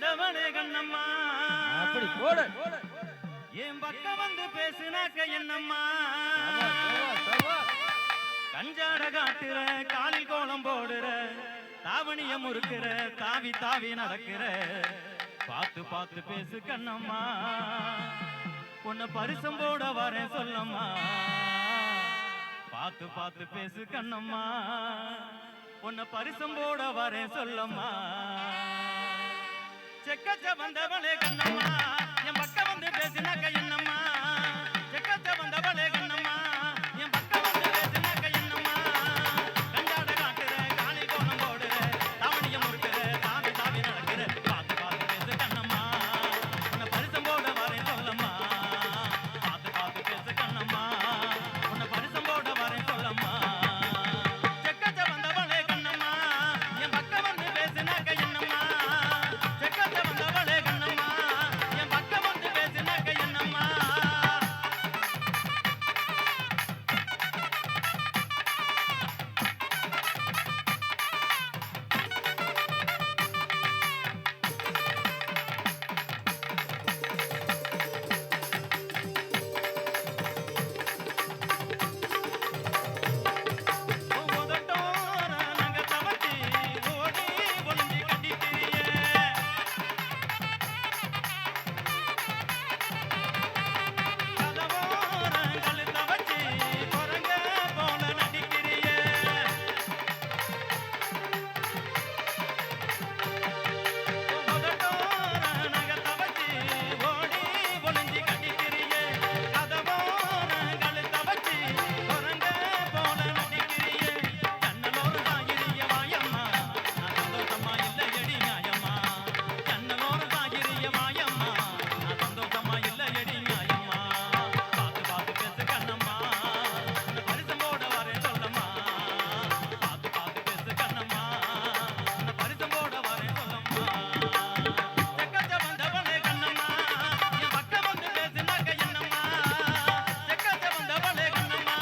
வந்தவனே கண்ணம்மா அப்படி போடு என் பக்கம் வந்து பேசுனாக்க என்னம்மா கஞ்சாட காட்டுற காலில் கோலம் போடுற தாவணிய முறுக்கிற தாவி தாவி நடக்கிற பார்த்து பார்த்து பேசு கண்ணம்மா உன்னை பரிசம் போட வரேன் சொல்லம்மா பார்த்து பார்த்து பேசு கண்ணம்மா உன்னை பரிசம் போட வரேன் சொல்லம்மா செக்கச்ச வந்தவளே கண்ணம்மா என் பக்கம் வந்து பேசினாக்க என்னம்மா செக்கச்ச வந்தவளே கண்ணம்மா என் பக்கம் வந்து பேசினாக்க என்னம்மா கஞ்சாட காட்டுற காலி கோலம் போடுற தாவணிய முறுக்கிற தாவி தாவி நடக்கிற பார்த்து பார்த்து பேசு கண்ணம்மா உன்னை பரிசம் போட வரேன் சொல்லம்மா பார்த்து பார்த்து பேசு கண்ணம்மா உன்னை பரிசம் போட வரேன் சொல்லம்மா செக்கச்ச வந்தவளே கண்ணம்மா என் பக்கம் வந்து பேசினாக்க என்னம்மா செக்கச்ச வந்தவளே கண்ணம்மா என் பக்கம் வந்து பேசினாக்க என்னம்மா உதட்டோர நங்க தவட்டி ஓடி ஒளிஞ்சு கட்டிட்டியே கதவோர கழுத்த வச்சு குரங்க போல நடிக்கிறியே உதட்டோர நகத்த வச்சு ஓடி ஒளிஞ்சு கட்டிக்கிறியே கதவோர கழுத்த வச்சு குரங்க போல நடிக்கிறியே கண்ணலோர சாகிரிய வாயம்மா நான் சந்தோஷமா இல்லை எடி நியாயம்மா கண்ணலோர சாகிரிய வாயம்மா நான் சந்தோஷமா இல்லை எடி நியாயம்மா பார்த்து பார்த்து பேசு கண்ணம்மா உன்னை பரிசம் போட வரேன் சொல்லம்மா பார்த்து பார்த்து பேசு கண்ணம்மா உன்னை பரிசம் போட வரேன் சொல்லம்மா செக்கச்ச வந்தவளே கண்ணம்மா என் பக்கம் வந்து பேசினாக்க என்னம்மா செக்கச்ச வந்தவளே கண்ணம்மா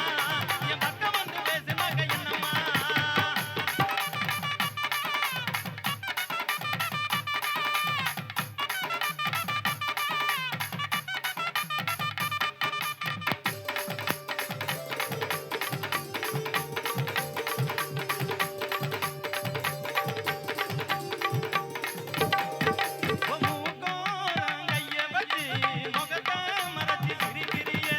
என் பக்கம் வந்து பேசினாக்க என்னம்மா மூக்கோரம் கைய வச்சு முகத்தை மறைச்சு சிரிக்கிறியே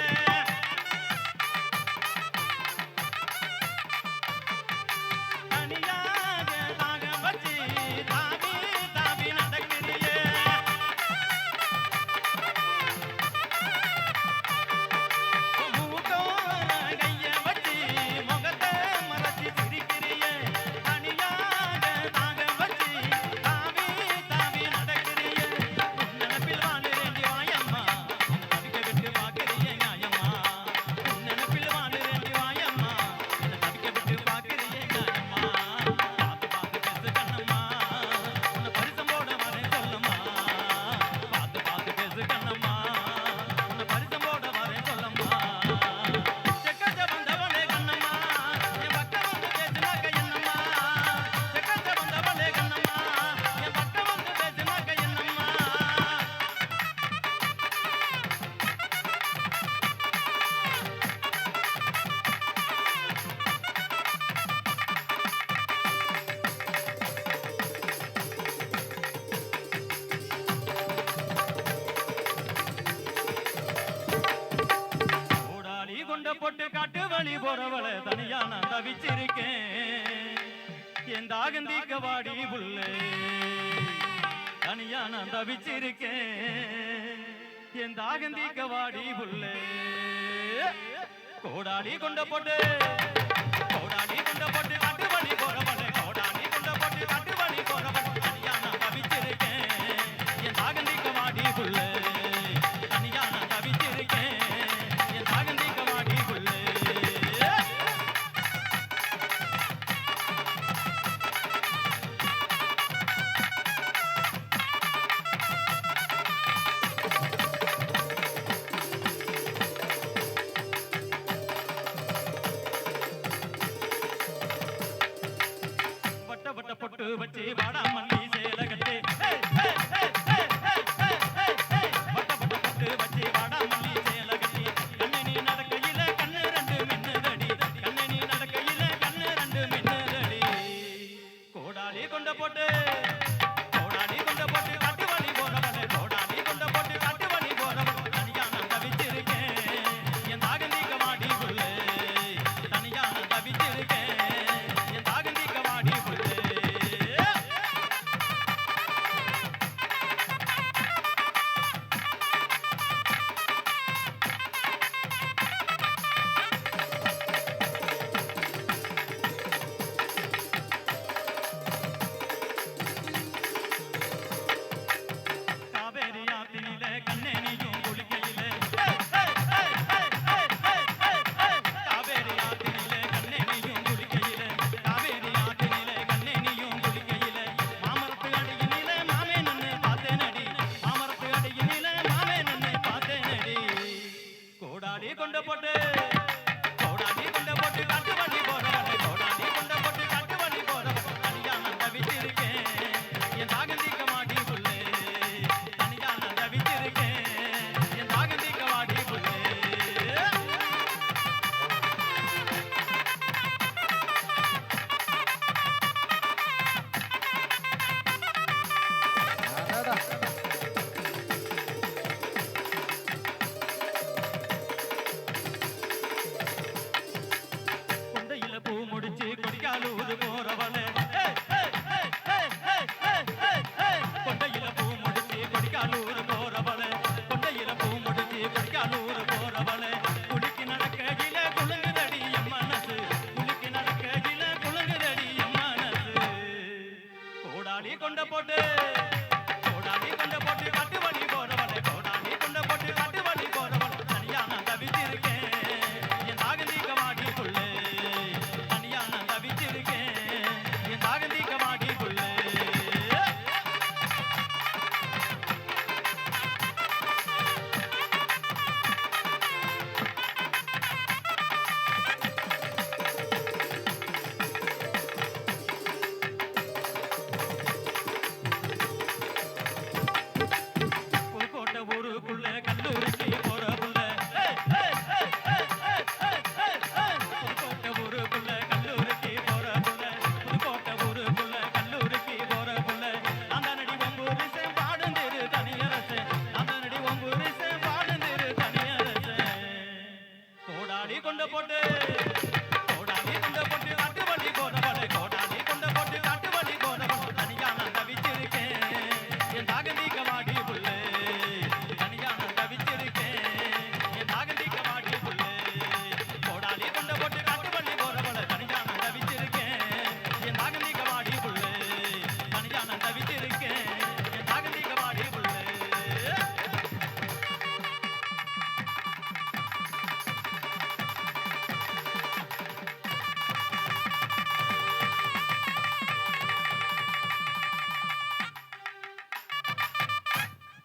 தனியாக தாக வச்சு தாவி தாவி நடக்கிறியே மூக்கோரம் கைய வச்சு முகத்தை மறைச்சு சிரிக்கிறியே தனியாக தாக வச்சு தாவி தாவி நடக்கிறியே உன் நினைப்பில் வாழுறேண்டி வாயம்மா என்னை தவிக்க விட்டு பார்க்கிறியே நியாயம்மா உன் நினைப்பில் வாழுறேண்டி வாயம்மா என்னை தவிக்க விட்டு பார்க்கிறியே நியாயம்மா பார்த்து பார்த்து பேசு கண்ணம்மா உன்னை பரிசம் போட வரேன் சொல்லம்மா பார்த்து பார்த்து பேசு கண்ணம்மா உன்னை பரிசம் போட வரேன் சொல்லம்மா செக்கச்ச வந்தவளே கண்ணம்மா என் பக்கம் வந்து பேசினாக்க என்னம்மா செக்கச்ச வந்தவளே கண்ணம்மா என் பக்கம் வந்து பேசினாக்க என்னம்மா ஓடாளி கொண்ட பொட்டு காட்டு வழி போறவளை தனியா நான் தவிச்சிருக்கேன் என் தாகந்திக்க வாடி புள்ளே தனியா நான் தவிச்சிருக்கேன் என் தாகந்திக்க வாடி புள்ளே கோடாளி கொண்ட பொட்டு காட்டு வழி போறவளை கோடாளி கொண்ட பொட்டு காட்டு வழி போறவளை தனியா நான் தவிச்சிருக்கேன் என் தாகந்திக்க வாடி புள்ளே தனியா நான் தவிச்சிருக்கேன் என் தாகந்திக்க வாடி புள்ளே கொண்ட போட்டு கோடாலி கொண்ட போட்டு காட்டு வழி போறவளே கோடாலி கொண்ட போட்டு காட்டு வழி போறவளே தனியா நான் தவிச்சிருக்கேன் என் தாகம் தீக்க மாட்டி புள்ளே தனியா நான் தவிச்சிருக்கேன் என் தாகம் தீக்க மாட்டி புள்ளே கொண்டையில பூ முடிச்சு கொடிக்காலூர் போறவளே கொண்டையில பூ முடிச்சு கொடிக்காலூர் போறவளே கொண்டையில பூ முடிச்சு கொடிக்காலூர் போறவளே குளிக்கு நடக்கையில குலுங்குதடி என் மனசு குளிக்கு நடக்கையில குலுங்குதடி என் மனசு கோடாலி கொண்ட போட்டு கோடாலி கொண்ட போட்டு காட்டு வழி போறவளே கோடாலி கொண்ட போட்டு காட்டு வழி போறவளே தனியா நான் தவிச்சிருக்கேன் என் தாகம் தீக்க மாட்டி புள்ளே தனியா நான் தவிச்சிருக்கேன் என் தாகம் தீக்க மாட்டி புள்ளே புதுக்கோட்டை ஊருக்குள்ள கல்லூரிக்கு போற புள்ள புதுக்கோட்டை ஊருக்குள்ள கல்லூரிக்கு போற புள்ள புதுக்கோட்டை ஊருக்குள்ள கல்லூரிக்கு போற புள்ள அந்த நடி ஒம்பூரிசே பாடுந்திரு தனியரசே அந்த நடி ஒம்பூரிசே பாடுந்திரு தனியரசே கோடாலி கொண்ட போட்டு கோடாலி கொண்ட போட்டு காட்டு வழி போறவளே கோடாலி கொண்ட போட்டு காட்டு வழி போறவளே தனியா நான் தவிச்சிருக்கேன் என் தாகம் தீக்க